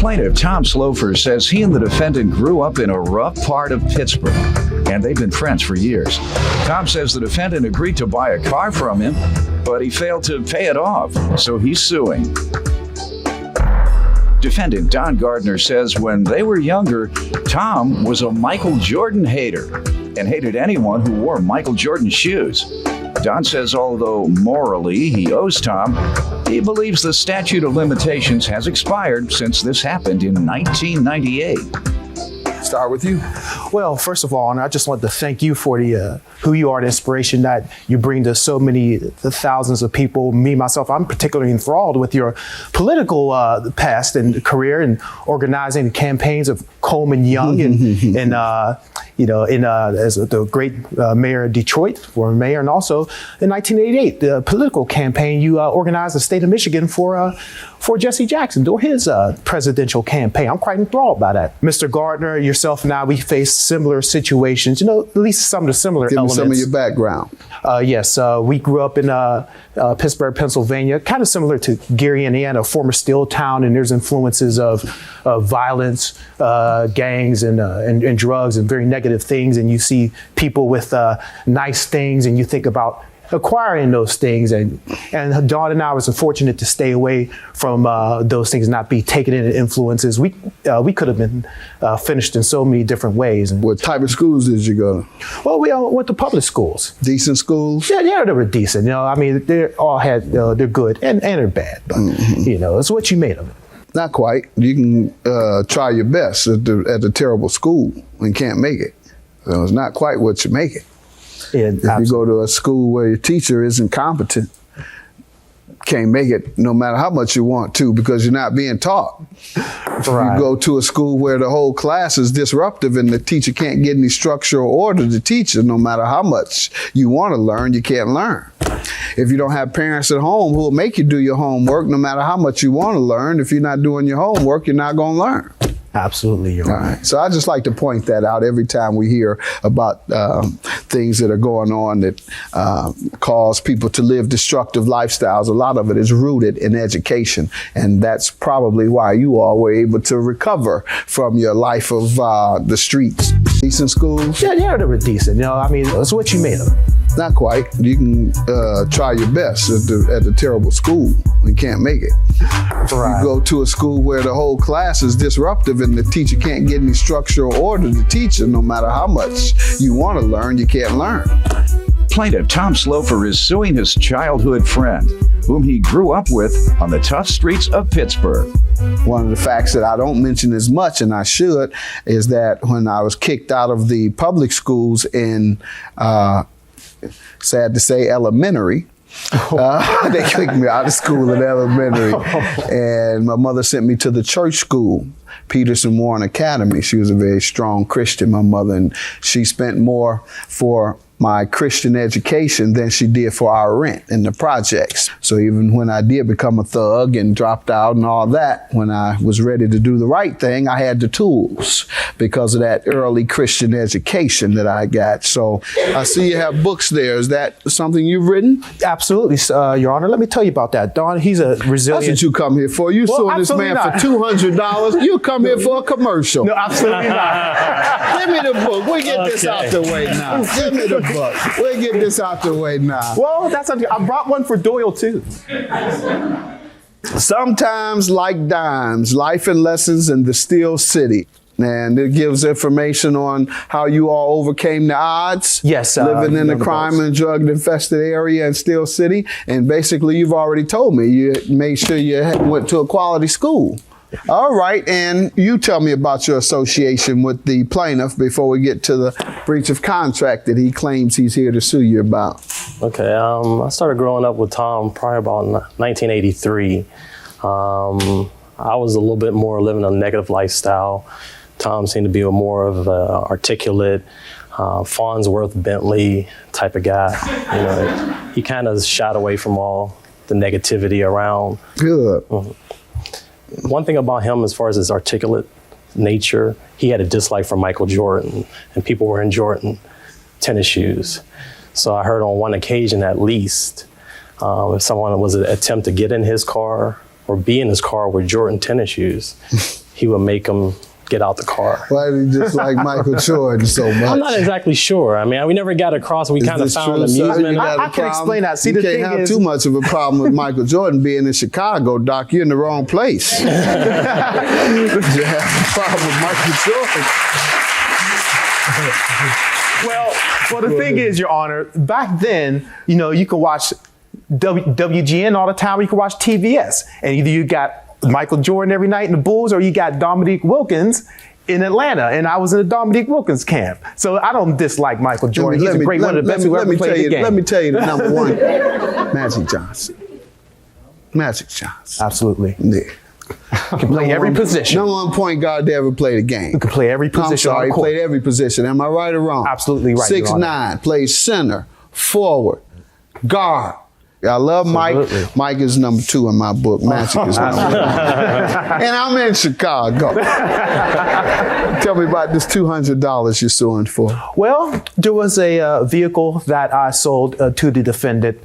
Plaintiff Tom Slofer says he and the defendant grew up in a rough part of Pittsburgh, and they've been friends for years. Tom says the defendant agreed to buy a car from him, but he failed to pay it off, so he's suing. Defendant Don Gardner says when they were younger, Tom was a Michael Jordan hater and hated anyone who wore Michael Jordan shoes. Don says although morally he owes Tom, he believes the statute of limitations has expired since this happened in 1998. Start with you. Well, first of all, and I just want to thank you for the who you are, the inspiration that you bring to so many the thousands of people. Me, myself, I'm particularly enthralled with your political past and career and organizing campaigns of Coleman Young and as the great mayor of Detroit, former mayor, and also in 1988, the political campaign you organized the state of Michigan for Jesse Jackson during his presidential campaign. I'm quite enthralled by that. Mr. Gardner, yourself and I, we face similar situations, at least some of the similar elements. Give me some of your background. Yes, we grew up in Pittsburgh, Pennsylvania, kind of similar to Gary, Indiana, a former steel town, and there's influences of violence, gangs, and drugs, and very negative things. And you see people with nice things, and you think about acquiring those things. And Dawn and I was fortunate to stay away from those things, not be taken into influences. We could have been finished in so many different ways. And what type of schools did you go to? Well, we all went to public schools. Decent schools? Yeah, they were decent. They all had, they're good and they're bad, but it's what you made of it. Not quite. You can try your best at the terrible school and can't make it. So it's not quite what you make it. Yeah, if you go to a school where your teacher isn't competent, can't make it no matter how much you want to because you're not being taught. Right. If you go to a school where the whole class is disruptive and the teacher can't get any structure or order to teach it, no matter how much you want to learn, you can't learn. If you don't have parents at home who will make you do your homework, no matter how much you want to learn, if you're not doing your homework, you're not going to learn. Absolutely, you're right. So I just like to point that out every time we hear about things that are going on that cause people to live destructive lifestyles. A lot of it is rooted in education, and that's probably why you all were able to recover from your life of the streets. Decent schools? Yeah, they were decent. It's what you made of it. Not quite. You can try your best at the terrible school and can't make it. Right. You go to a school where the whole class is disruptive and the teacher can't get any structure or order to teach it, no matter how much you want to learn, you can't learn. Plaintiff Tom Slofer is suing his childhood friend, whom he grew up with on the tough streets of Pittsburgh. One of the facts that I don't mention as much, and I should, is that when I was kicked out of the public schools in sad to say, elementary. They kicked me out of school in elementary. And my mother sent me to the church school, Peterson Warren Academy. She was a very strong Christian, my mother, and she spent more for my Christian education than she did for our rent in the projects. So even when I did become a thug and dropped out and all that, when I was ready to do the right thing, I had the tools because of that early Christian education that I got. So I see you have books there. Is that something you've written? Absolutely, Your Honor. Let me tell you about that. Don, he's a resilient... That's what you come here for. You suing this man for $200. You come here for a commercial. No, absolutely not. Give me the book. We'll get this out the way now. Give me the book. We'll get this out the way now. Well, I brought one for Doyle, too. Sometimes like dimes, life and lessons in the Steel City. And it gives information on how you all overcame the odds. Yes. Living in a crime and drug infested area in Steel City. And basically, you've already told me you made sure you went to a quality school. All right, and you tell me about your association with the plaintiff before we get to the breach of contract that he claims he's here to sue you about. Okay, I started growing up with Tom probably about 1983. I was a little bit more living a negative lifestyle. Tom seemed to be more of an articulate, Farnsworth, Bentley type of guy. He kind of shied away from all the negativity around. Good. One thing about him, as far as his articulate nature, he had a dislike for Michael Jordan, and people wearing Jordan tennis shoes. So I heard on one occasion, at least, if someone was an attempt to get in his car or be in his car with Jordan tennis shoes, he would make him get out the car. Why did he just like Michael Jordan so much? I'm not exactly sure. I mean, we never got across. We kind of this found true, sir? amusement. You got I a can problem? explain that. See, you the can't thing have is- too much of a problem with Michael Jordan being in Chicago, Doc. You're in the wrong place. You have a problem with Michael Jordan. Well, the thing is, Your Honor, back then, you could watch WGN all the time, or you could watch TBS, and either you got Michael Jordan every night in the Bulls, or you got Dominique Wilkins in Atlanta, and I was in the Dominique Wilkins camp. So I don't dislike Michael Jordan. He's a great one of the best who ever played the game. Let me tell you the number one, Magic Johnson. Magic Johnson. Absolutely. Yeah. Can play every position. Number one point guard to ever play the game. He can play every position I'm sorry, on he the court. played every position. Am I right or wrong? Absolutely right, Your Honor. 6'9", plays center, forward, guard. I love Absolutely. Mike. Mike is number 2 in my book. Magic is number 1. And I'm in Chicago. Tell me about this $200 you're suing for. Well, there was a vehicle that I sold to the defendant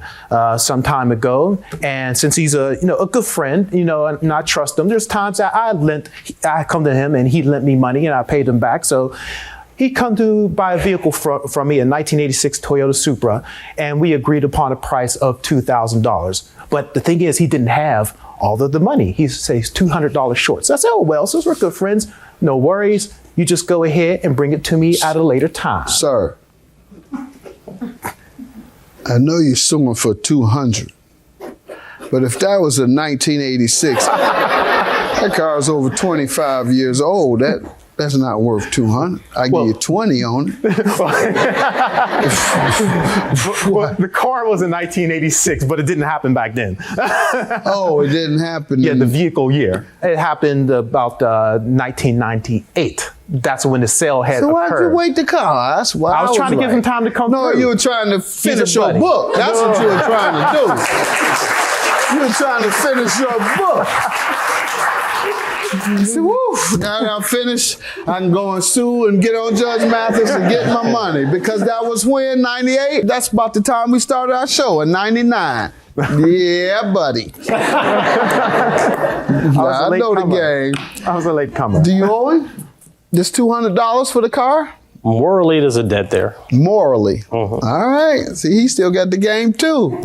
some time ago, and since he's a good friend, and I trust him, there's times that I come to him and he lent me money and I paid him back. So he come to buy a vehicle from me, a 1986 Toyota Supra, and we agreed upon a price of $2,000. But the thing is, he didn't have all of the money. He says $200 short. So I said, oh, well, since we're good friends, no worries. You just go ahead and bring it to me at a later time. Sir, I know you're suing for $200, but if that was a 1986, that car is over 25 years old. That's not worth $200. I give you 20 on it. Well, the car was in 1986, but it didn't happen back then. Oh, it didn't happen. Yeah, the vehicle year. It happened about 1998. That's when the sale had So why'd occurred. you wait the car? That's why I was trying to give him time to come No, through. you were trying to finish a your buddy. book. That's what you were trying to do. You were trying to finish your book. You said, woo, now I'm finished. I can go and sue and get on Judge Mathis and get my money. Because that was when, 98? That's about the time we started our show, in 99. Yeah, buddy. I know the game. I was a late comer. Do you owe him this $200 for the car? Morally, there's a debt there. Morally. All right. See, he still got the game too.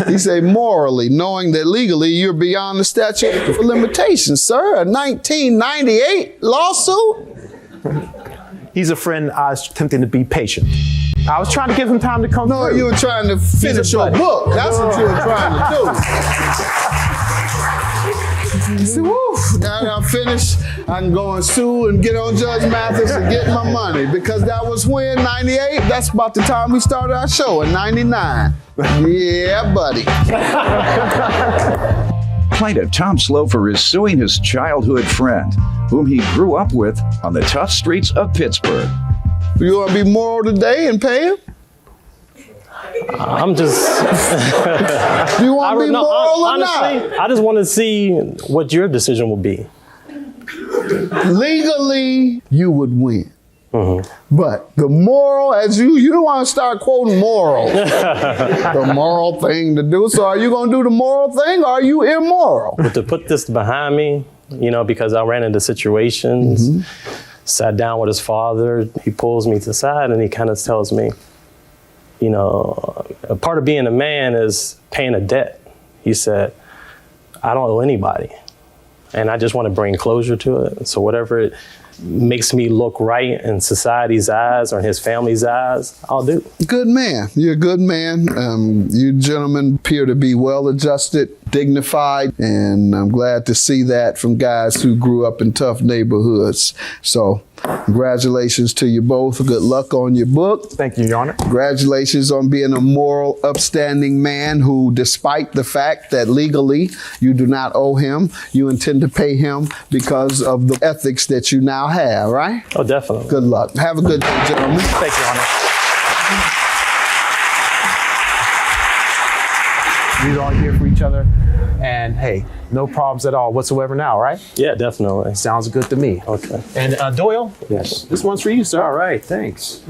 He say morally, knowing that legally you're beyond the statute of limitations, sir. A 1998 lawsuit? He's a friend. I was attempting to be patient. I was trying to give him time to come No, through. you were trying to finish your buddy. book. That's what you were trying to do. He said, woo, now I'm finished. I can go and sue and get on Judge Mathis and get my money. Because that was when, 98? That's about the time we started our show, in 99. Yeah, buddy. Plaintiff Tom Slofer is suing his childhood friend, whom he grew up with on the tough streets of Pittsburgh. You want to be moral today and pay him? I'm just. Do you want to be no, moral or honestly, not? I just want to see what your decision will be. Legally, you would win. But the moral, as you don't want to start quoting morals. The moral thing to do. So are you going to do the moral thing or are you immoral? But to put this behind me, because I ran into situations, sat down with his father, he pulls me to the side and he kind of tells me, a part of being a man is paying a debt. He said, I don't owe anybody. And I just want to bring closure to it. So whatever it makes me look right in society's eyes or in his family's eyes, I'll do. Good man. You're a good man. You gentlemen appear to be well-adjusted, dignified, and I'm glad to see that from guys who grew up in tough neighborhoods. So congratulations to you both. Good luck on your book. Thank you, Your Honor. Congratulations on being a moral, upstanding man who, despite the fact that legally you do not owe him, you intend to pay him because of the ethics that you now have, right? Oh, definitely. Good luck. Have a good day, gentlemen. Thank you, Your Honor. We're all here for each other. And hey, no problems at all whatsoever now, right? Yeah, definitely. Sounds good to me. Okay. And Doyle? Yes. This one's for you, sir. All right, thanks.